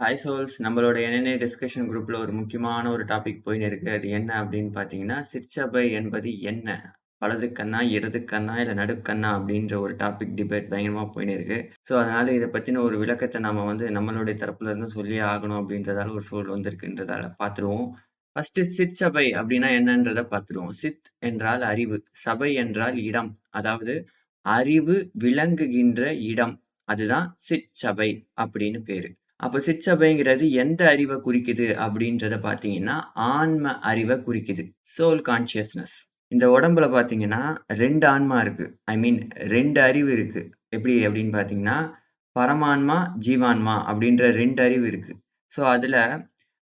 Hi souls நம்மளோட என்என்ஏ discussion குரூப்ல ஒரு முக்கியமான ஒரு டாபிக் போயின்னு இருக்கு. அது என்ன அப்படின்னு பார்த்தீங்கன்னா, சிற்றபை என்பது என்ன? வலது கண்ணா, இடது கண்ணா, இல்ல நடுக்கண்ணா அப்படின்ற ஒரு டாபிக் டிபேட் பயங்கரமா போயின்னு இருக்கு. ஸோ அதனால இத பத்தின ஒரு விளக்கத்த நாம நம்மளுடைய தரப்புல இருந்து சொல்லியே ஆகணும் அப்படின்றதால ஒரு சூழல் வந்திருக்குன்றதால பார்த்துருவோம். ஃபர்ஸ்ட் சிற்றசபை அப்படின்னா என்னன்றத பார்த்துருவோம். சித் என்றால் அறிவு, சபை என்றால் இடம். அதாவது அறிவு விளங்குகின்ற இடம். அதுதான் சிற்றசபை அப்படின்னு பேரு. அப்ப சிற்றசபைங்கிறது எந்த அறிவை குறிக்குது அப்படின்றத பார்த்தீங்கன்னா, ஆன்ம அறிவை குறிக்குது. Soul consciousness. இந்த உடம்புல பார்த்தீங்கன்னா 2 ஆன்மா இருக்கு. ஐ மீன் 2 அறிவு இருக்கு. எப்படி அப்படின்னு பார்த்தீங்கன்னா, பரமான்மா, ஜீவான்மா அப்படின்ற 2 அறிவு இருக்கு. ஸோ அதுல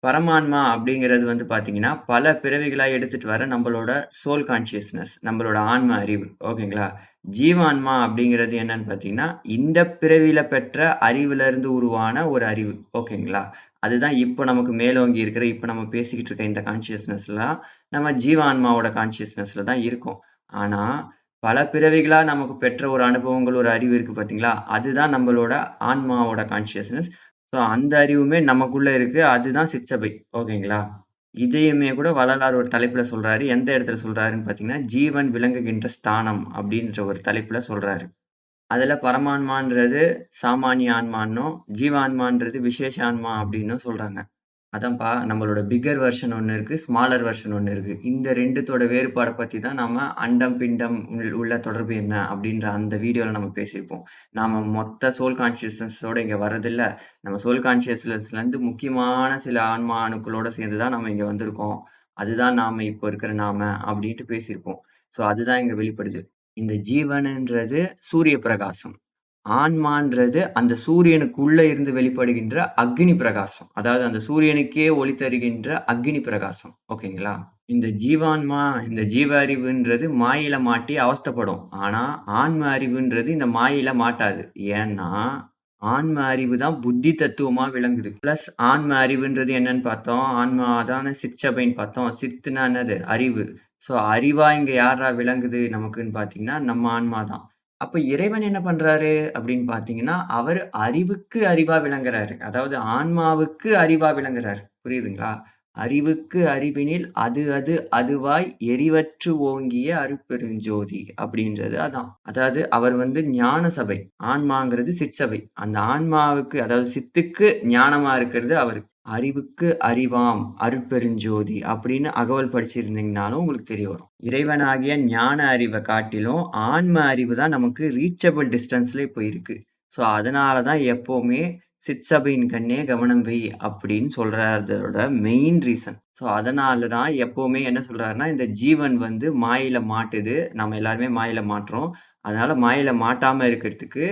பரமான்மா அப்படிங்கிறது பார்த்தீங்கன்னா, பல பிறவிகளா எடுத்துட்டு வர நம்மளோட சோல் கான்ஷியஸ்னஸ், நம்மளோட ஆன்ம அறிவு. ஓகேங்களா? ஜீவான்மா அப்படிங்கிறது என்னன்னு பார்த்தீங்கன்னா, இந்த பிறவியில பெற்ற அறிவிலிருந்து உருவான ஒரு அறிவு. ஓகேங்களா? அதுதான் இப்ப நமக்கு மேலோங்கி இருக்கிற, இப்ப நம்ம பேசிக்கிட்டு இருக்க இந்த கான்ஷியஸ்னஸ்லாம், நம்ம ஜீவான்மாவோட கான்ஷியஸ்னஸ்ல தான் இருக்கோம். ஆனா, பல பிறவிகளா நமக்கு பெற்ற ஒரு அனுபவங்கள், ஒரு அறிவு இருக்கு பார்த்தீங்களா? அதுதான் நம்மளோட ஆன்மாவோட கான்ஷியஸ்னஸ். ஸோ அந்த அறிவுமே நமக்குள்ள இருக்கு. அதுதான் சிற்றசபை. ஓகேங்களா? இதையுமே கூட வள்ளலார் ஒரு தலைப்புல சொல்றாரு. எந்த இடத்துல சொல்றாருன்னு பார்த்தீங்கன்னா, "ஜீவன் விளங்குகின்ற ஸ்தானம்" அப்படின்ற ஒரு தலைப்புல சொல்றாரு. அதுல பரமான்மான்றது சாமானிய ஆன்மான்னும், ஜீவான்மான்றது விசேஷ ஆன்மா அப்படின்னும் சொல்றாங்க. அதான்ப்பா நம்மளோட பிக்கர் வெர்ஷன் ஒண்ணு இருக்கு. ஸ்மாலர் வெர்ஷன் ஒண்ணு இருக்கு. இந்த 2த்தோட வேறுபாட பத்தி தான் நாம அண்டம், பிண்டம் உள்ள தொடர்பு என்ன அப்படின்ற அந்த வீடியோல நம்ம பேசியிருப்போம். நாம மொத்த சோல் கான்ஷியஸ்னஸோட இங்க வர்றதில்ல. நம்ம சோல் கான்ஷியஸ்னஸ்லேருந்து முக்கியமான சில ஆன்மா அணுக்களோட சேர்ந்து தான் நம்ம இங்க வந்திருக்கோம். அதுதான் நாம இப்போ இருக்கிற நாம அப்படின்ட்டு பேசியிருப்போம். ஸோ அதுதான் இங்க வெளிப்படுது. இந்த ஜீவன்ன்றது சூரிய பிரகாசம். ஆன்மான்றது அந்த சூரியனுக்குள்ள இருந்து வெளிப்படுகின்ற அக்னி பிரகாசம். அதாவது அந்த சூரியனுக்கே ஒளி தருகின்ற அக்னி பிரகாசம். ஓகேங்களா? இந்த ஜீவான்மா, இந்த ஜீவ அறிவுன்றது மாயையில மாட்டி அவஸ்தைப்படும். ஆனா, ஆன்ம அறிவுன்றது இந்த மாயையில மாட்டாது. ஏன்னா, ஆன்ம அறிவு தான் புத்தி தத்துவமா விளங்குது. பிளஸ் ஆன்ம அறிவுன்றது என்னன்னு பார்த்தோம். ஆன்மா அதான சிற்சபைன்னு பார்த்தோம். சித்துனா என்னது? அறிவு. ஸோ அறிவா இங்க யார்ரா விளங்குது நமக்குன்னு பார்த்தீங்கன்னா, நம்ம ஆன்மா தான். அப்ப இறைவன் என்ன பண்றாரு அப்படின்னு பார்த்தீங்கன்னா, அவர் அறிவுக்கு அறிவா விளங்குறாரு. அதாவது ஆன்மாவுக்கு அறிவா விளங்குறாரு. புரியுதுங்களா? அறிவுக்கு அறிவினில் அது அது அதுவாய் எரிவற்று ஓங்கிய அருட்பெருஞ்சோதி அப்படின்றது அதான். அதாவது அவர் ஞான சபை. ஆன்மாங்கிறது சிற்சபை. அந்த ஆன்மாவுக்கு அதாவது சித்துக்கு ஞானமா இருக்கிறது அவரு. அறிவுக்கு அறிவாம் அருட்பெருஞ்சோதி அப்படின்னு அகவல் படிச்சிருந்தீங்கனாலும் உங்களுக்கு தெரிய வரும். இறைவனாகிய ஞான அறிவை காட்டிலும் ஆன்ம அறிவு தான் நமக்கு ரீச்சபிள் டிஸ்டன்ஸ்ல இப்போ இருக்கு. ஸோ அதனால தான் எப்பவுமே சிற்சபையின் கண்ணே கவனம் வை அப்படின்னு சொல்றதோட மெயின் ரீசன். ஸோ அதனால தான் எப்பவுமே என்ன சொல்றாருன்னா, இந்த ஜீவன் மாயையில மாட்டுது. நம்ம எல்லாருமே மாயையில மாட்றோம். அதனால மாயையில மாட்டாம இருக்கிறதுக்கு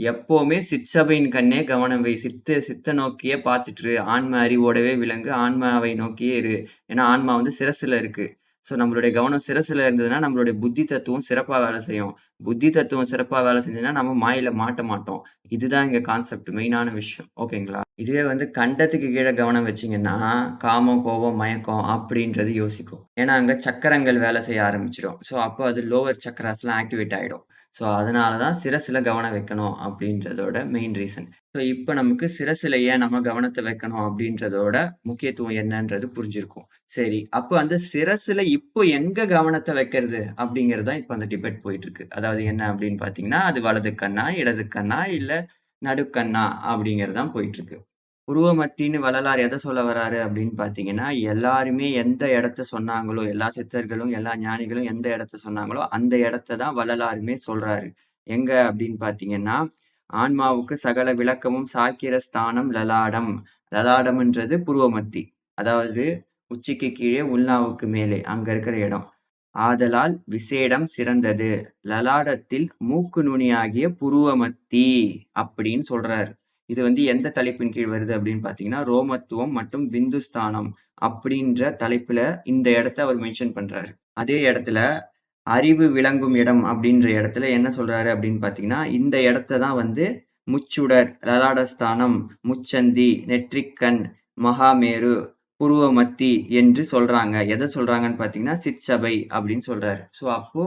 எப்பவுமே சிற்சபையின் கண்ணே கவனம் வை. சித்த நோக்கியே பார்த்துட்டு இரு. ஆன்ம அறிவோடவே விளங்கு. ஆன்மாவை நோக்கியே இரு. ஏன்னா ஆன்மா சிரசுல இருக்கு. ஸோ நம்மளுடைய கவனம் சிரசுல இருந்ததுன்னா, நம்மளுடைய புத்தி தத்துவம் சிறப்பா வேலை செய்யும். புத்தி தத்துவம் சிறப்பா வேலை செஞ்சதுன்னா, நம்ம மாயையில மாட்ட மாட்டோம். இதுதான் இங்க கான்செப்ட் மெயினான விஷயம். ஓகேங்களா? இதுவே கண்டத்துக்கு கீழ கவனம் வச்சீங்கன்னா, காமம், கோபம், மயக்கம் அப்படின்றது யோசிக்கும். ஏன்னா, அங்க சக்கரங்கள் வேலை செய்ய ஆரம்பிச்சுரும். ஸோ அப்போ அது லோவர் சக்ராஸ்லாம் ஆக்டிவேட் ஆயிடும். ஸோ அதனால தான் சிரசுல கவனம் வைக்கணும் அப்படின்றதோட மெயின் ரீசன். ஸோ இப்ப நமக்கு சிரசுல ஏன் நம்ம கவனத்த வைக்கணும் அப்படின்றதோட முக்கியத்துவம் என்னன்றது புரிஞ்சிருக்கும். சரி, அப்ப அந்த சிரசுல இப்போ எங்க கவனத்த வைக்கிறது அப்படிங்கிறது தான் இப்ப அந்த டிபேட் போயிட்டு இருக்கு. அதாவது என்ன அப்படின்னு பார்த்தீங்கன்னா, அது வலது கண்ணா, இடது கண்ணா, இல்ல நடுக்கண்ணா அப்படிங்கிறது தான் போயிட்டு இருக்கு. உருவ மத்தின்னு வள்ளலார் எத சொல்ல வராரு அப்படின்னு பார்த்தீங்கன்னா, எல்லாருமே எந்த இடத்த சொன்னாங்களோ, எல்லா சித்தர்களும், எல்லா ஞானிகளும் எந்த இடத்த சொன்னாங்களோ, அந்த இடத்த தான் வள்ளலாருமே சொல்றாரு. எங்க அப்படின்னு பார்த்தீங்கன்னா, ஆன்மாவுக்கு சகல விளக்கமும் சாக்கிர ஸ்தானம் லலாடம். லலாடம்ன்றது புருவ மத்தி. அதாவது உச்சிக்கு கீழே உள்நாவுக்கு மேலே அங்க இருக்கிற இடம். ஆதலால் விசேடம் சிறந்தது. லலாடத்தில் மூக்கு நுனியாகிய புருவ மத்தி அப்படின்னு சொல்றாரு. இது எந்த தலைப்பின் கீழ் வருது அப்படின்னு பார்த்தீங்கன்னா, ரோமத்துவம் மற்றும் பிந்துஸ்தானம் அப்படின்ற தலைப்புல இந்த இடத்த அவர் மென்ஷன் பண்றாரு. அதே இடத்துல அறிவு விளங்கும் இடம் அப்படின்ற இடத்துல என்ன சொல்றாரு அப்படின்னு பார்த்தீங்கன்னா, இந்த இடத்த தான் முச்சுடர், லலாடஸ்தானம், முச்சந்தி, நெற்றிக்கண், மகாமேரு, புருவ மத்தி என்று சொல்றாங்க. எதை சொல்றாங்கன்னு பார்த்தீங்கன்னா, சிற்சபை அப்படின்னு சொல்றாரு. ஸோ அப்போ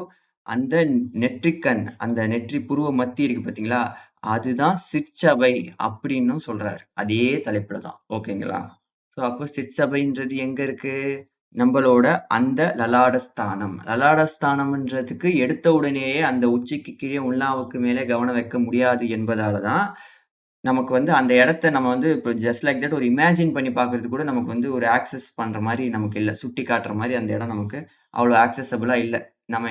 அந்த நெற்றிக்கண், அந்த நெற்றி புருவ மத்தி இருக்கு பார்த்தீங்களா? அதுதான் சிற்சபை அப்படின்னும் சொல்றாரு. அதே தலைப்புல தான். ஓகேங்களா? ஸோ அப்போ சிற்சபைன்றது எங்க இருக்கு? நம்பளோட அந்த லலாட ஸ்தானம். லலாட ஸ்தானம்ன்றதுக்கு எடுத்த உடனேயே அந்த உச்சிக்கு கீழே உள்நாவுக்கு மேலே கவனம் வைக்க முடியாது என்பதால தான், நமக்கு வந்து அந்த இடத்த நம்ம வந்து இப்போ ஜஸ்ட் லைக் தட் ஒரு இமேஜின் பண்ணி பார்க்கறதுக்கு கூட நமக்கு வந்து ஒரு ஆக்சஸ் பண்ற மாரி நமக்கு இல்ல. சுட்டி காட்டுற மாரி அந்த இடம் நமக்கு அவ்வளோ ஆக்சஸபிளா இல்ல.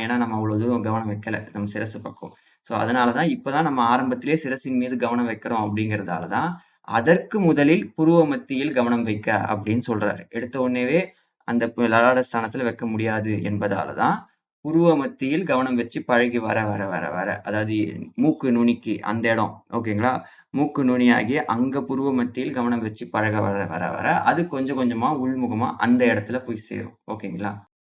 ஏன்னா நம்ம அவ்வளோ தூரம் கவனம் வைக்கல. நம்ம சிரசு பக்கம். ஸோ அதனால தான் இப்ப தான் நம்ம ஆரம்பத்திலேயே சிரசின் மீது கவனம் வைக்கிறோம் அப்படிங்கிறதால தான், அதற்கு முதலில் புருவ மத்தியில் கவனம் வைக்க அப்படின்னு சொல்றாரு. எடுத்த உடனேவே அந்த லலாட ஸ்தானத்துல வைக்க முடியாது என்பதால தான், புருவ மத்தியில் கவனம் வச்சு பழகி வர வர வர வர அதாவது மூக்கு நுனிக்கு அந்த இடம் ஓகேங்களா? மூக்கு நுனியாகி அங்க புருவ மத்தியில் கவனம் வச்சு பழக வர வர வர, அது கொஞ்சம் கொஞ்சமா உள்முகமா அந்த இடத்துல போய் சேரும். ஓகேங்களா?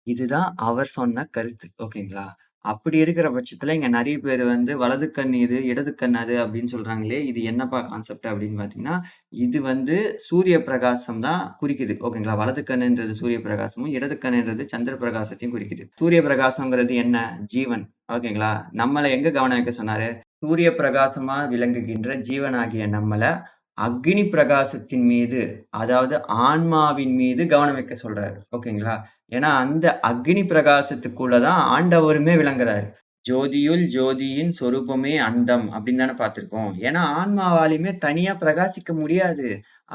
இதுதான் அவர் சொன்ன கருத்து. ஓகேங்களா? அப்படி இருக்கிற பட்சத்துல இங்க நெறைய பேரு வந்து வலது கண் இது, இடது கண் அது அப்படின்னு சொல்றாங்களே, இது என்னப்பா கான்செப்ட் அப்படின்னு பார்த்தீங்கன்னா, இது வந்து சூரிய பிரகாசம் தான் குறிக்குது. ஓகேங்களா? வலது கண்ணுன்றது சூரிய பிரகாசமும், இடது கண்ணுன்றது சந்திர பிரகாசத்தையும் குறிக்குது. சூரிய பிரகாசம்ங்கிறது என்ன? ஜீவன். ஓகேங்களா? நம்மள எங்க கவனம் வைக்க சொன்னாரு? சூரிய பிரகாசமா விளங்குகின்ற ஜீவனாகிய நம்மள அக்னி பிரகாசத்தின் மீது, அதாவது ஆன்மாவின் மீது கவனம் வைக்க சொல்றாரு. ஓகேங்களா? ஏன்னா, அந்த அக்னி பிரகாசத்துக்குள்ள தான் ஆண்டவருமே விளங்குறாரு. "ஜோதியுள் ஜோதியின் சொரூபமே அந்தம்" அப்படின்னு தானே பார்த்திருக்கோம். ஏன்னா, ஆன்மாவாலையுமே தனியா பிரகாசிக்க முடியாது.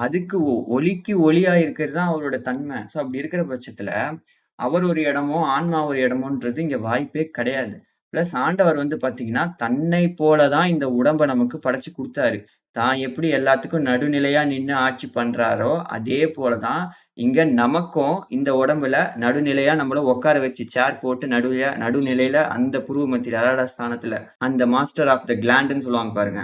அதுக்கு ஒளிக்கு ஒளியா இருக்கிறது தான் அவரோட தன்மை. ஸோ அப்படி இருக்கிற பட்சத்துல, அவர் ஒரு இடமோ, ஆன்மா ஒரு இடமோன்றது இங்க வாய்ப்பே கிடையாது. பிளஸ் ஆண்டவர் வந்து பார்த்தீங்கன்னா, தன்னை போல தான் இந்த உடம்ப நமக்கு படைச்சு குடுத்தாரு. தான் எப்படி எல்லாத்துக்கும் நடுநிலையா நின்னு ஆட்சி பண்றாரோ, அதே போல தான் இங்க நமக்கும் இந்த உடம்புல நடுநிலையா நம்மள உட்கார வச்சு சேர் போட்டு நடுநிலையில அந்த புருவ மத்தியில லலாட ஸ்தானத்துல அந்த மாஸ்டர் ஆஃப் த கிளாண்டுன்னு சொல்லுவாங்க பாருங்க.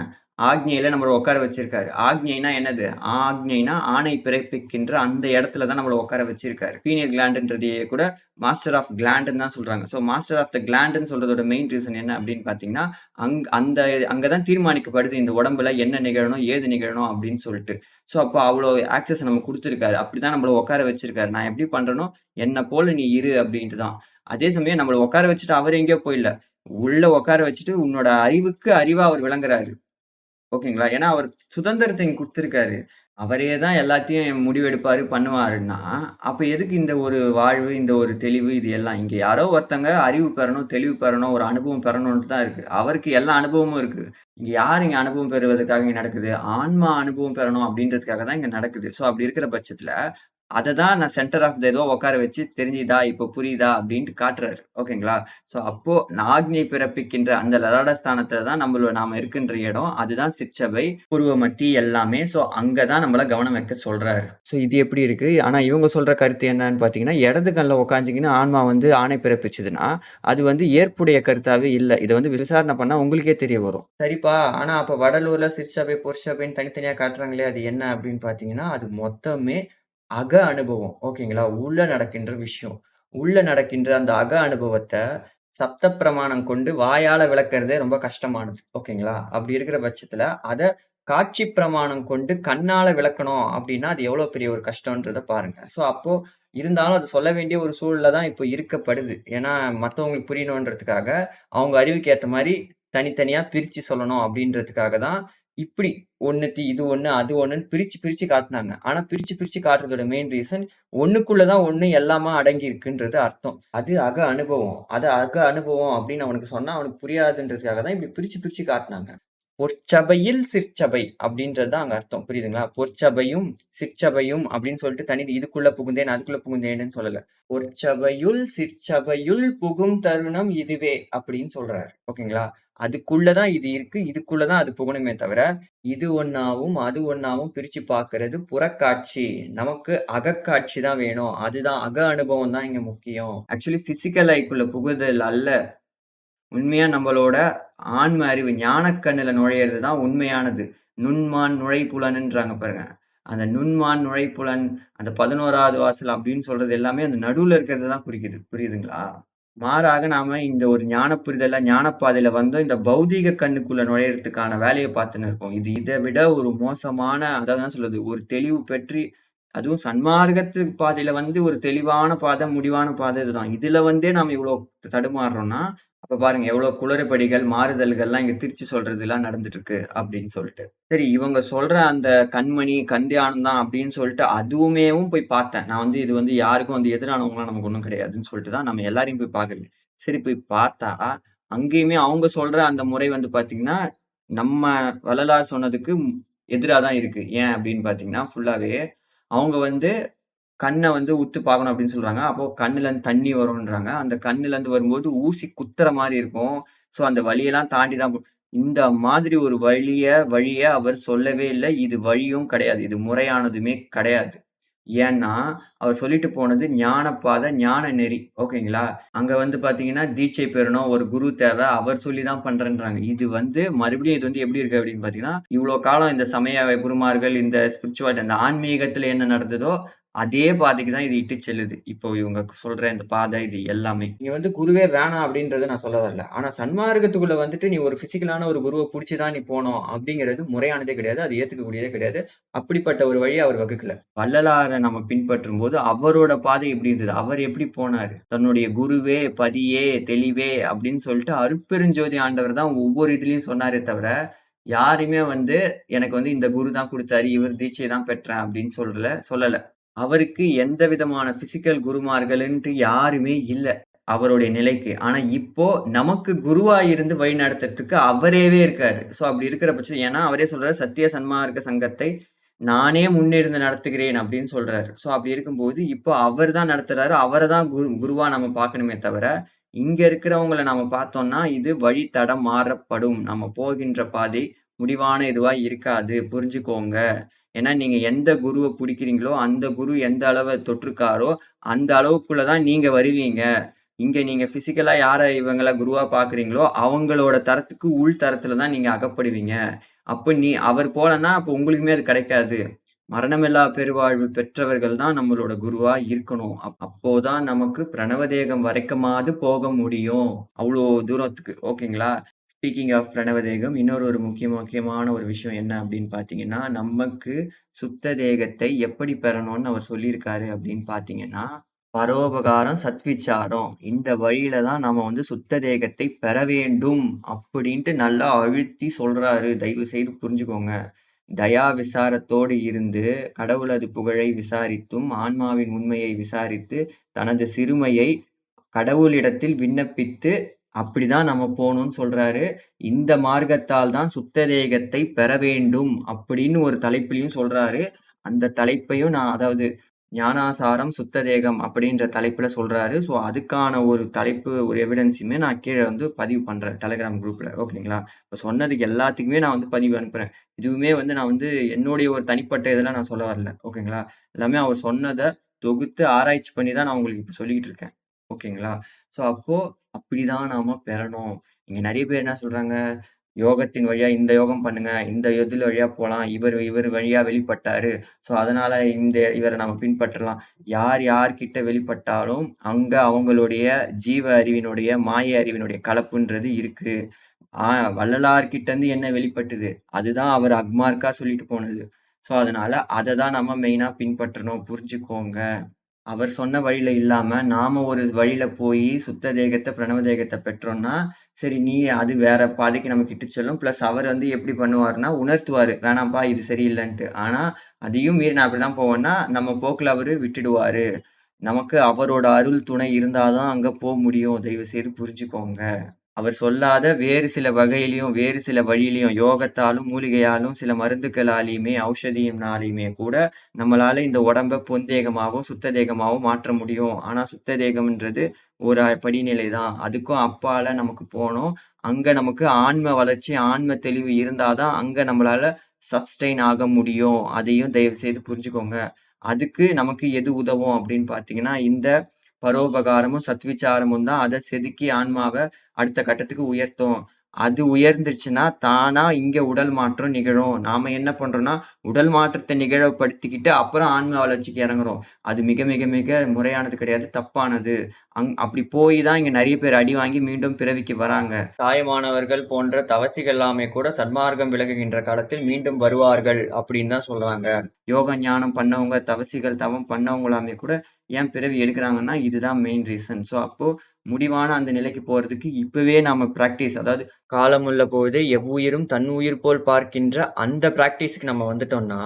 ஆக்ஞையில நம்மள உட்கார வச்சிருக்காரு. ஆக்ஞைனா என்னது? ஆக்ஞைனா ஆணை பிறப்பிக்கின்ற அந்த இடத்துல தான் நம்மள உட்கார வச்சிருக்காரு. பீனியல் கிளாண்டுன்றதையே கூட மாஸ்டர் ஆஃப் கிளாண்டுன்னு தான் சொல்றாங்க. ஸோ மாஸ்டர் ஆஃப் த கிளாண்டுன்னு சொல்றதோட மெயின் ரீசன் என்ன அப்படின்னு பார்த்தீங்கன்னா, அங்க தான் தீர்மானிக்கப்படுது இந்த உடம்புல என்ன நிகழணும், ஏது நிகழணும் அப்படின்னு சொல்லிட்டு. ஸோ அப்போ அவ்வளோ ஆக்சஸ் நமக்கு குடுத்துருக்காரு. அப்படிதான் நம்மள உட்கார வச்சிருக்காரு. நான் எப்படி பண்றேனோ, என்ன போல நீ இரு அப்படின்ட்டு தான். அதே சமயம் நம்மள உட்கார வச்சுட்டு அவர் எங்கேயோ போயிடல. உள்ள உட்கார வச்சுட்டு உன்னோட அறிவுக்கு அறிவா அவர் விளங்குறாரு. ஓகேங்களா? ஏன்னா அவர் சுதந்திரத்த இங்க குடுத்திருக்காரு. அவரே தான் எல்லாத்தையும் முடிவெடுப்பாரு, பண்ணுவாருன்னா, அப்ப எதுக்கு இந்த ஒரு வாழ்வு, இந்த ஒரு தெளிவு இது எல்லாம்? இங்க யாரோ ஒருத்தங்க அறிவு பெறணும், தெளிவு பெறணும், ஒரு அனுபவம் பெறணும்ன்ட்டு தான் இருக்கு. அவருக்கு எல்லா அனுபவமும் இருக்கு. இங்க அனுபவம் பெறுவதற்காக இங்க நடக்குது? ஆன்மா அனுபவம் பெறணும் அப்படின்றதுக்காக தான் இங்க நடக்குது. ஸோ அப்படி இருக்கிற பட்சத்துல, அததான் நான் சென்டர் ஆஃப் த ஏதோ உட்கார வச்சு தெரிஞ்சுதா, இப்ப புரியுதா அப்படின்ட்டு காட்டுறாரு. ஓகேங்களா? ஸோ அப்போ ஆக்ஞை பிறப்பிக்கின்ற அந்த லலாட ஸ்தானத்துல தான் நாம இருக்கின்ற இடம். அதுதான் சிற்சபை, புருவ மத்தி எல்லாமே. ஸோ அங்க தான் நம்மள கவனம் வைக்க சொல்றாரு. ஸோ இது எப்படி இருக்கு? ஆனா இவங்க சொல்ற கருத்து என்னன்னு பார்த்தீங்கன்னா, இடது கண்ல உட்காந்துக்கின்னு ஆன்மா வந்து ஆணை பிறப்பிச்சதுன்னா, அது வந்து ஏற்புடைய கருத்தாவே இல்ல. இத வந்து விசாரணை பண்ணா உங்களுக்கே தெரிய வரும். சரிப்பா, ஆனா அப்ப வடலூர்ல சிற்சபை, பொற்சபைன்னு தனித்தனியா காட்டுறாங்களே, அது என்ன அப்படின்னு பார்த்தீங்கன்னா, அது மொத்தமே அக அனுபவம். ஓகேங்களா? உள்ள நடக்கின்ற விஷயம். உள்ள நடக்கின்ற அந்த அக அனுபவத்த சப்த பிரமாணம் கொண்டு வாயால விளக்குறதே ரொம்ப கஷ்டமானது. ஓகேங்களா? அப்படி இருக்கிற பட்சத்துல, அத காட்சி பிரமாணம் கொண்டு கண்ணால விளக்கணும் அப்படின்னா, அது எவ்வளோ பெரிய ஒரு கஷ்டம்ன்றத பாருங்க. ஸோ அப்போ இருந்தாலும் அது சொல்ல வேண்டிய ஒரு சூழல்ல தான் இப்போ இருக்கப்படுது. ஏன்னா, மத்தவங்களுக்கு புரியணுன்றதுக்காக, அவங்க அறிவுக்கு ஏத்த மாரி தனித்தனியா பிரிச்சு சொல்லணும் அப்படின்றதுக்காக தான், இப்படி இது ஒண்ணு, அது ஒண்ணுன்னு பிரிச்சு பிரிச்சு காட்டுனாங்க. ஆனா பிரிச்சு பிரிச்சு காட்டுறதோட மெயின் ரீசன் ஒண்ணுக்குள்ள தான் ஒண்ணு எல்லாமா அடங்கி இருக்குன்றது அர்த்தம். அது அக அனுபவம். அது அக அனுபவம் அப்படின்னு அவனுக்கு சொன்னா அவனுக்கு புரியாதுன்றதுக்காக தான் இப்படி பிரிச்சு பிரிச்சு காட்டுனாங்க. பொற்சபையில் சிற்சபை அப்படின்றது தான் அங்க அர்த்தம். புரியுதுங்களா? பொற்சபையும், சிற்சபையும் அப்படின்னு சொல்லிட்டு இதுக்குள்ள புகுந்தேன், அதுக்குள்ள புகுந்தேன்னு சொல்லல. பொற்சபையுள், சிற்சபையுள் புகும் தருணம் இதுவே அப்படின்னு சொல்றாரு. ஓகேங்களா? அதுக்குள்ள தான் இது இருக்கு. இதுக்குள்ள தான் அது புகணுமே தவிர, இது ஒண்ணாவும், அது ஒண்ணாவும் பிரிச்சு பார்க்கிறது புறக்காட்சி. நமக்கு அகக்காட்சி தான் வேணும். அதுதான் அக அனுபவம் தான் இங்க முக்கியம். ஆக்சுவலி பிசிக்கல் ஐக்குள்ள புகுதல் அல்ல. உண்மையா நம்மளோட ஆன்ம அறிவு ஞானக்கண்ணுல நுழையிறது தான் உண்மையானது. நுண்மான் நுழைப்புலன்ன்றாங்க பாருங்க. அந்த நுண்மான் நுழைப்புலன், அந்த 11வது வாசல் அப்படின்னு சொல்றது எல்லாமே அந்த நடுவுல இருக்கிறத தான் குறிக்குது. புரியுதுங்களா? மாறாக நாம இந்த ஒரு ஞான புரிதல்ல, ஞானப்பாதையில வந்து இந்த பௌதீக கண்ணுக்குள்ள நுழையறதுக்கான வேலைய பார்த்துன்னு இருக்கோம். இது இத விட ஒரு மோசமான அதாவது என்ன சொல்றது, ஒரு தெளிவு பெற்றி அதுவும் சன்மார்க்கத்து பாதையில வந்து ஒரு தெளிவான பாதை, முடிவான பாதை இதுதான். இதுல வந்தே நாம இவ்வளோ தடுமாறுறோம்னா, இப்ப பாருங்க எவ்வளவு குளறுபடிகள், மாறுதல்கள்லாம் இங்க திருச்சி சொல்றதுலாம் நடந்துட்டு இருக்கு அப்படின்னு சொல்லிட்டு. சரி இவங்க சொல்ற அந்த கண்மணி, கண்தியானம் தான் அப்படின்னு சொல்லிட்டு அதுவுமேவும் போய் பார்த்தேன். நான் வந்து இது வந்து யாருக்கும் வந்து எதிரானவங்கலாம் நமக்கு ஒண்ணும் கிடையாதுன்னு சொல்லிட்டு தான் நம்ம எல்லாரையும் போய் பார்க்குறது. சரி போய் பார்த்தா, அங்கேயுமே அவங்க சொல்ற அந்த முறை வந்து பார்த்தீங்கன்னா, நம்ம வள்ளலார் சொன்னதுக்கு எதிரா தான் இருக்கு. ஏன் அப்படின்னு பார்த்தீங்கன்னா, ஃபுல்லாவே அவங்க வந்து கண்ண வந்து உத்து பார்க்கணும் அப்படின்னு சொல்றாங்க. அப்போ கண்ணுலருந்து தண்ணி வரும்ன்றாங்க. அந்த கண்ணுலருந்து வரும்போது ஊசி குத்துற மாரி இருக்கும். ஸோ அந்த வலியெல்லாம் தாண்டி தான் இந்த மாதிரி ஒரு வழிய அவர் சொல்லவே இல்ல. இது வழியும் கிடையாது. இது முறையானதுமே கிடையாது. ஏன்னா, அவர் சொல்லிட்டு போனது ஞானப்பாத, ஞான நெறி. ஓகேங்களா? அங்க வந்து பார்த்தீங்கன்னா, தீட்சை பெறணும், ஒரு குரு தேவ. அவர் சொல்லி தான் பண்றேன்றாங்க. இது வந்து மறுபடியும் இது வந்து எப்படி இருக்கு அப்படின்னு பார்த்தீங்கன்னா, இவ்ளோ காலம் இந்த சமய குருமார்கள், இந்த ஸ்பிரிச்சுவாலிட்டி அந்த ஆன்மீகத்துல என்ன நடந்ததோ, அதே பாதைக்கு தான் இது இட்டு செல்லுது. இப்போ இவங்க சொல்ற இந்த பாதை இது எல்லாமே. நீ வந்து குருவே வேணாம் அப்படின்றத நான் சொல்ல வரல. ஆனா சன்மார்க்கத்துக்குள்ள வந்துட்டு நீ ஒரு பிசிக்கலான ஒரு குருவ புடிச்சு தான் நீ போணும் அப்படிங்கிறது முறையானதே கிடையாது. அது ஏத்துக்கக்கூடியதே கிடையாது. அப்படிப்பட்ட ஒரு வழிய அவர் வகுக்கல. வள்ளலார நம்ம பின்பற்றும்போது அவரோட பாதை எப்படி இருந்தது? அவர் எப்படி போனாரு? தன்னுடைய குருவே, பதியே, தெளிவே அப்படின்னு சொல்லிட்டு அருட்பெருஞ்சோதி ஆண்டவர் தான் ஒவ்வொரு இதுலயும் சொன்னாரே தவிர, யாருமே வந்து எனக்கு வந்து இந்த குரு தான் குடுத்தாரு. இவர் தீட்சை தான் பெற்றேன் அப்படின்னு சொல்லல. அவருக்கு எந்த விதமான பிசிக்கல் குருமார்கள்ன்ட்டு யாருமே இல்ல. அவருடைய நிலைக்கு. ஆனா இப்போ நமக்கு குருவா இருந்து வழிநடத்துறதுக்கு அவரேவே இருக்காரு. ஸோ அப்படி இருக்கிற பட்சம் ஏன்னா அவரே சொல்றாரு, "சத்திய சன்மார்க்க சங்கத்தை நானே முன்னிருந்து நடத்துகிறேன்" அப்படின்னு சொல்றாரு. ஸோ அப்படி இருக்கும்போது இப்போ அவர் தான் நடத்துறாரு. அவர தான் குருவா நம்ம பார்க்கணுமே தவிர, இங்க இருக்கிறவங்கள நாம பார்த்தோம்னா, இது வழி தடம் மாறப்படும். நம்ம போகின்ற பாதை முடிவான இதுவா இருக்காது. புரிஞ்சுக்கோங்க. ஏன்னா நீங்க எந்த குருவ புடிக்கிறீங்களோ, அந்த குரு எந்த அளவ தொட்டிருக்காரோ, அந்த அளவுக்குள்ள தான் நீங்க வருவீங்க. இங்க நீங்க பிசிக்கலா யார இவங்கள குருவா பார்க்குறீங்களோ, அவங்களோட தரத்துக்கு உள் தரத்துல தான் நீங்க அகப்படுவீங்க. அப்ப அவர் போலன்னா, அப்ப உங்களுக்குமே அது கிடைக்காது. மரணமில்லா பெருவாழ்வு பெற்றவர்கள் தான் நம்மளோட குருவா இருக்கணும். அப்போதான் நமக்கு பிரணவதேகம் வரைக்குமாவது போக முடியும். அவ்ளோ தூரத்துக்கு. ஓகேங்களா? ஸ்பீக்கிங் ஆஃப் பிரணவதேகம், இன்னொரு ஒரு முக்கியமான ஒரு விஷயம் என்ன அப்படின்னு பார்த்தீங்கன்னா, நமக்கு சுத்த தேகத்தை எப்படி பெறணும்னு அவர் சொல்லியிருக்காரு அப்படின்னு பார்த்தீங்கன்னா, பரோபகாரம், சத்விச்சாரம். இந்த வழியில தான் நாம வந்து சுத்த தேகத்தை பெற வேண்டும் அப்படின்ட்டு நல்லா அழுத்தி சொல்றாரு. தயவு செய்து புரிஞ்சுக்கோங்க. தயா விசாரத்தோடு இருந்து, கடவுளது புகழை விசாரித்தும், ஆன்மாவின் உண்மையை விசாரித்து, தனது சிறுமையை கடவுளிடத்தில் விண்ணப்பித்து, அப்படிதான் நம்ம போணும்னு சொல்றாரு. இந்த மார்க்கத்தால் தான் சுத்த தேகத்தை பெற வேண்டும் அப்படின்னு ஒரு தலைப்பிலயும் சொல்றாரு. அந்த தலைப்பையும் நான் அதாவது ஞானாசாரம் சுத்த தேகம் அப்படின்ற தலைப்புல சொல்றாரு. ஸோ அதுக்கான ஒரு தலைப்பு, ஒரு எவிடன்ஸுமே நான் கீழ வந்து பதிவு பண்றேன் டெலகிராம் குரூப்ல. ஓகேங்களா? இப்ப சொன்னதுக்கு எல்லாத்துக்குமே நான் வந்து பதிவு அனுப்புறேன். இதுவுமே வந்து நான் வந்து என்னுடைய ஒரு தனிப்பட்ட இதெல்லாம் நான் சொல்ல வரல. ஓகேங்களா? எல்லாமே அவர் சொன்னத தொகுத்து ஆராய்ச்சி பண்ணி தான் நான் உங்களுக்கு இப்ப சொல்லிக்கிட்டு இருக்கேன். ஓகேங்களா? ஸோ அப்போ அப்படிதான் நாம பெறணும். இங்க நெறைய பேர் என்ன சொல்றாங்க, யோகத்தின் வழியா இந்த யோகம் பண்ணுங்க. இந்த இதுல வழியா போலாம். இவர் வழியா வெளிப்பட்டாரு. ஸோ அதனால இவர நம்ம பின்பற்றலாம். யார்கிட்ட வெளிப்பட்டாலும், அங்க அவங்களுடைய ஜீவ அறிவினுடைய, மாய அறிவினுடைய கலப்புன்றது இருக்கு. ஆ வள்ளலார்கிட்ட இருந்து என்ன வெளிப்பட்டது? அதுதான் அவர் அக்மார்க்கா சொல்லிட்டு போனது. ஸோ அதனால அத தான் நம்ம மெயினா பின்பற்றணும். புரிஞ்சுக்கோங்க. அவர் சொன்ன வழியில இல்லாம, நாம ஒரு வழியில போயி சுத்த தேகத்த, பிரணவ தேகத்த பெற்றோம்னா, சரி அது வேற பாதைக்கு நமக்கு இட்டு செல்லும். பிளஸ் அவர் வந்து எப்படி பண்ணுவாருன்னா, உணர்த்துவாரு. வேணாம்ப்பா இது சரியில்லன்ட்டு. ஆனா, அதையும் மீறி நான் இப்படிதான் போவேன்னா, நம்ம போக்குல அவரு விட்டுடுவாரு. நமக்கு அவரோட அருள் துணை இருந்தா தான் அங்க முடியும். தயவு செய்து புரிஞ்சுக்கோங்க. அவர் சொல்லாத வேறு சில வகையிலயும், வேறு சில வழியிலயும், யோகத்தாலும், மூலிகையாலும், சில மருந்துகளாலயுமே, ஔஷதியினாலயுமே கூட நம்மளால இந்த உடம்ப பொந்தேகமாவும், சுத்த தேகமாவும் மாற்ற முடியும். ஆனா சுத்த தேகம்ன்றது ஒரு படிநிலை தான். அதுக்கும் அப்பால நமக்கு போணும். அங்க நமக்கு ஆன்ம வளர்ச்சி, ஆன்ம தெளிவு இருந்தா தான் அங்க நம்மளால சப்ஸ்டெயின் ஆக முடியும். அதையும் தயவு செய்து புரிஞ்சுக்கோங்க. அதுக்கு நமக்கு எது உதவும் அப்படின்னு பார்த்தீங்கன்னா, இந்த பரோபகாரமும், சத்விச்சாரமும் தான் அத செதுக்கி ஆன்மாவ அடுத்த கட்டத்துக்கு உயர்த்தும். அது உயர்ந்துருச்சுன்னா, தானா இங்க உடல் மாற்றம் நிகழும். நாம என்ன பண்றோம்னா, உடல் மாற்றத்த நிகழப்படுத்திக்கிட்டு, அப்புறம் ஆன்ம வளர்ச்சிக்கு இறங்குறோம். அது மிக, மிக, மிக முறையானது கிடையாது. தப்பானது. அப்படி போய் தான் இங்க நெறைய பேர் அடி வாங்கி மீண்டும் பிறவிக்கு வராங்க. தாய்மானவர்கள் போன்ற தவசிகள் எல்லாமே கூட சன்மார்க்கம் விலகுகின்ற காலத்தில் மீண்டும் வருவார்கள் அப்படின்னு தான் சொல்றாங்க. யோக ஞானம் பண்ணவங்க, தவசிகள் தவம் பண்ணவங்களாமே கூட ஏன் பிறவி எடுக்குறாங்கன்னா, இதுதான் மெயின் ரீசன். ஸோ அப்போ முடிவான அந்த நிலைக்கு போறதுக்கு இப்பவே நாம பிராக்டிஸ் அதாவது காலமுள்ள போதே எவ்வுயிரும் தன்னுயிர் போல் பார்க்கின்ற அந்த பிராக்டிஸ்க்கு நம்ம வந்துட்டோம்னா,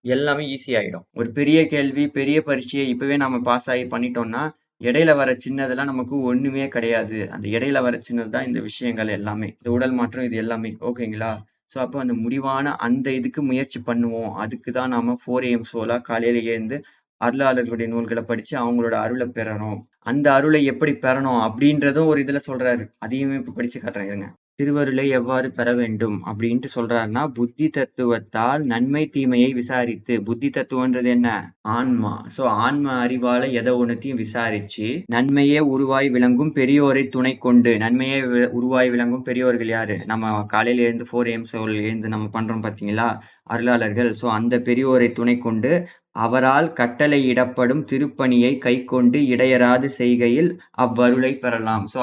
எல்லாமே ஈஸி ஆயிடும். ஒரு பெரிய கேள்வி, பெரிய பரீட்சைய இப்பவே நாம பாஸ் ஆகி பண்ணிட்டோம்னா, இடையில வர சின்னதெல்லாம் நமக்கு ஒண்ணுமே கிடையாது. அந்த இடையில வர சின்னது தான் இந்த விஷயங்கள் எல்லாமே. இந்த உடல் மாற்றம் இது எல்லாமே. ஓகேங்களா? ஸோ, அப்போ அந்த முடிவான அந்த இதுக்கு முயற்சி பண்ணுவோம். அதுக்கு தான் நாம 4 AM ஷோலா காலையில எழுந்து அருளாளர்களுடைய நூல்கள படிச்சு அவங்களோட அருள பெறணும். அந்த அருளை எப்படி பெறணும் அப்படின்றதும் ஒரு இதுல சொல்றாரு. அதையுமே இப்ப படிச்சு காட்டுறேன் இருங்க. திருவருளை எவ்வாறு பெற வேண்டும் அப்படின்ட்டு சொல்றாருன்னா, புத்தி தத்துவத்தால் நன்மை தீமையை விசாரித்து புத்தி தத்துவன்றது என்ன? ஆன்மா. ஸோ ஆன்ம அறிவால எத ஒண்ணுத்தையும் விசாரிச்சு, நன்மையே உருவாய் விளங்கும் பெரியோரை துணை கொண்டு நன்மையே உருவாய் விளங்கும் பெரியோர்கள் யாரு? நம்ம காலையில எழுந்து 4 AM ஷோல எழுந்து நம்ம பண்றோம் பார்த்தீங்களா? அருளாளர்கள். ஸோ அந்த பெரியோரை துணை கொண்டு அவரால் கட்டளையிடப்படும் திருப்பணியை கைக்கொண்டு இடையறாது செய்கையில் அவ்வருளை பெறலாம். ஸோ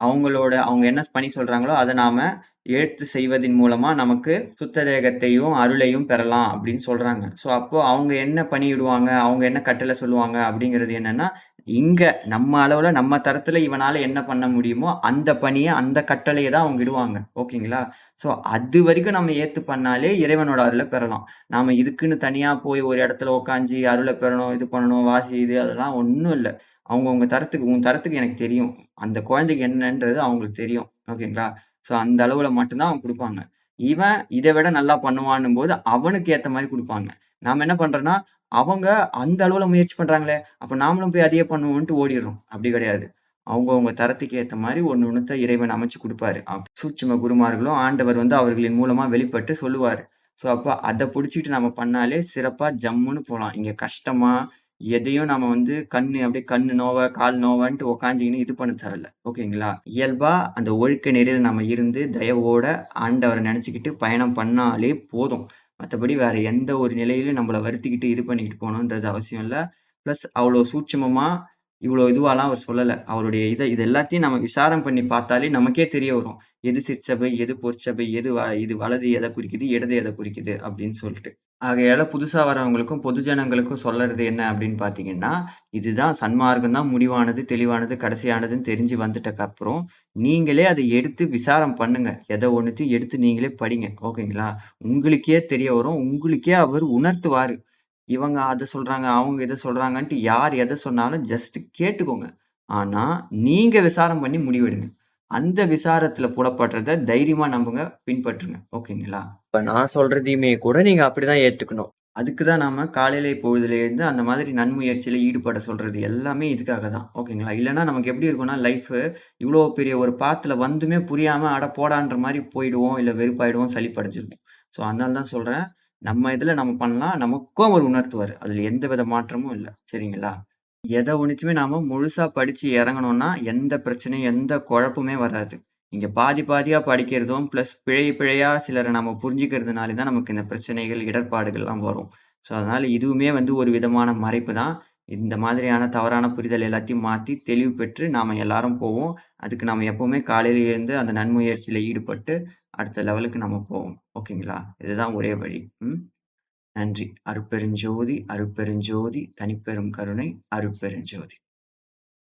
அவங்க என்ன பணி சொல்றாங்களோ அத நாம ஏற்று செய்வதின் மூலமா நமக்கு சுத்த தேகத்தையும், அருளையும் பெறலாம் அப்படின்னு சொல்றாங்க. ஸோ அப்போ அவங்க என்ன பணியிடுவாங்க, அவங்க என்ன கட்டளை சொல்லுவாங்க அப்படிங்கிறது என்னன்னா, இங்க நம்ம அளவுல, நம்ம தரத்துல இவனால என்ன பண்ண முடியுமோ அந்த பணிய, அந்த கட்டளைய தான் அவங்க இடுவாங்க. ஓகேங்களா? ஸோ அது வரைக்கும் நம்ம ஏத்து பண்ணாலே இறைவனோட அருள பெறலாம். நாம இதுக்குன்னு தனியா போய் ஒரு இடத்துல உட்காந்து அருள பெறணும், இது பண்ணணும், வாசி இது அதெல்லாம் ஒண்ணும் இல்ல. அவங்கவங்க தரத்துக்கு உன் தரத்துக்கு எனக்கு தெரியும். அந்த குழந்தைக்கு என்னன்றது அவங்களுக்கு தெரியும். ஓகேங்களா? ஸோ அந்த அளவுல மட்டும் தான் அவங்க குடுப்பாங்க. இவன் இத விட நல்லா பண்ணுவான்னும்போது, அவனுக்கு ஏத்த மாரி குடுப்பாங்க. நாம என்ன பண்றோம்னா, அவங்க அந்த அளவுல முயற்சி பண்றாங்களே, அப்ப நாமளும் போய் அதையே பண்ணுவோன்ட்டு ஓடிர்றோம். அப்படி கிடையாது. அவங்கவங்க தரத்துக்கு ஏத்த மாரி ஒண்ணு ஒண்ணுத்த இறைவன் அமைச்சு குடுப்பாரு. சூட்சும குருமார்களும் ஆண்டவர் வந்து அவர்களின் மூலமா வெளிப்பட்டு சொல்லுவாரு. ஸோ அப்ப அத புடிச்சுட்டு நம்ம பண்ணாலே சிறப்பா ஜம்முன்னு போலாம். இங்க கஷ்டமா எதையும் நாம வந்து அப்படியே கண்ணு நோவ, கால் நோவன்ட்டு உட்காந்துக்கின்னு இது பண்ண தேவையில்ல. ஓகேங்களா? இயல்பா அந்த ஒழுக்க நெறியில நம்ம இருந்து தயவோட ஆண்டவர நெனச்சுக்கிட்டு பயணம் பண்ணாலே போதும். மத்தபடி வேற எந்த ஒரு நிலையிலும் நம்மள வருத்திக்கிட்டு இது பண்ணிக்கிட்டு போணுன்றது அவசியம் இல்ல. பிளஸ் அவ்ளோ சூட்சுமமா, இவ்ளோ இதுவாலாம் அவர் சொல்லல. அவருடைய இது எல்லாத்தையும் நம்ம விசாரம் பண்ணி பார்த்தாலே நமக்கே தெரிய வரும். எது சிற்சபை, எது பொற்சபை, இது வலது எத குறிக்குது, இடது எத குறிக்குது அப்படின்னு சொல்ட்டு. ஆகையால புதுசா வரவங்களுக்கும், பொது ஜனங்களுக்கும் சொல்லறது என்ன அப்படின்னு பார்த்தீங்கன்னா, இதுதான் சன்மார்க்கம் தான் முடிவானது, தெளிவானது, கடைசியானதுன்னு தெரிஞ்சு வந்துட்டக்கப்புறம், நீங்களே அத எடுத்து விசாரம் பண்ணுங்க. எத ஒண்ணுத்தையும் எடுத்து நீங்களே படிங்க. ஓகேங்களா? உங்களுக்கே தெரிய வரும். உங்களுக்கே அவர் உணர்த்துவாரு. இவங்க அத சொல்றாங்க, அவங்க இத சொல்றாங்கன்ட்டு யார் எத சொன்னாலும் ஜஸ்ட் கேட்டுக்கோங்க. ஆனா, நீங்க விசாரம் பண்ணி முடிவெடுங்க. அந்த விசாரத்துல புலப்படுறத தைரியமா நம்புங்க, பின்பற்றுங்க. ஓகேங்களா? இப்ப நான் சொல்றதையுமே கூட நீங்க அப்படிதான் ஏத்துக்கணும். அதுக்கு தான் நாம காலையில பொழுதிலேருந்து அந்த மாதிரி நன்முயற்சியில ஈடுபட சொல்றது எல்லாமே இதுக்காக தான். ஓகேங்களா? இல்லன்னா நமக்கு எப்படி இருக்கும்னா லைஃபு இவ்ளோ பெரிய ஒரு பாத்துல வந்துமே புரியாம அட போடான்ற மாரி போயிடுவோம். இல்ல வெறுப்பாயிடுவோம், சலிப்படைஞ்சிருவோம். ஸோ அதனால தான் சொல்றேன். நம்ம இதுல நம்ம பண்ணலாம். நமக்கும் அவர் உணர்த்துவாரு. அதுல எந்த வித மாற்றமும் இல்ல. சரிங்களா? எத ஒண்ணுத்தையுமே நாம முழுசா படிச்சு இறங்கணும்னா, எந்த பிரச்சனையும், எந்த குழப்பமே வராது. இங்க பாதி பாதியா படிக்கிறதும், பிளஸ் பிழை பிழையா சிலர நம்ம புரிஞ்சுக்கிறதுனால தான் நமக்கு இந்த பிரச்சனைகள், இடர்பாடுகள்லாம் வரும். ஸோ, அதனால இதுவுமே வந்து ஒரு விதமான மறைப்பு தான். இந்த மாதிரியான தவறான புரிதல் எல்லாத்தையும் மாத்தி தெளிவு பெற்று நாம எல்லாரும் போவோம். அதுக்கு நாம எப்பவுமே காலையில எழுந்து அந்த நன்முயற்சியில ஈடுபட்டு, அடுத்த லெவலுக்கு நம்ம போவோம். ஓகேங்களா? இதுதான் ஒரே வழி. ம். நன்றி. அருட்பெருஞ்சோதி, அருட்பெருஞ்சோதி, தனிப்பெரும் கருணை, அருட்பெருஞ்சோதி.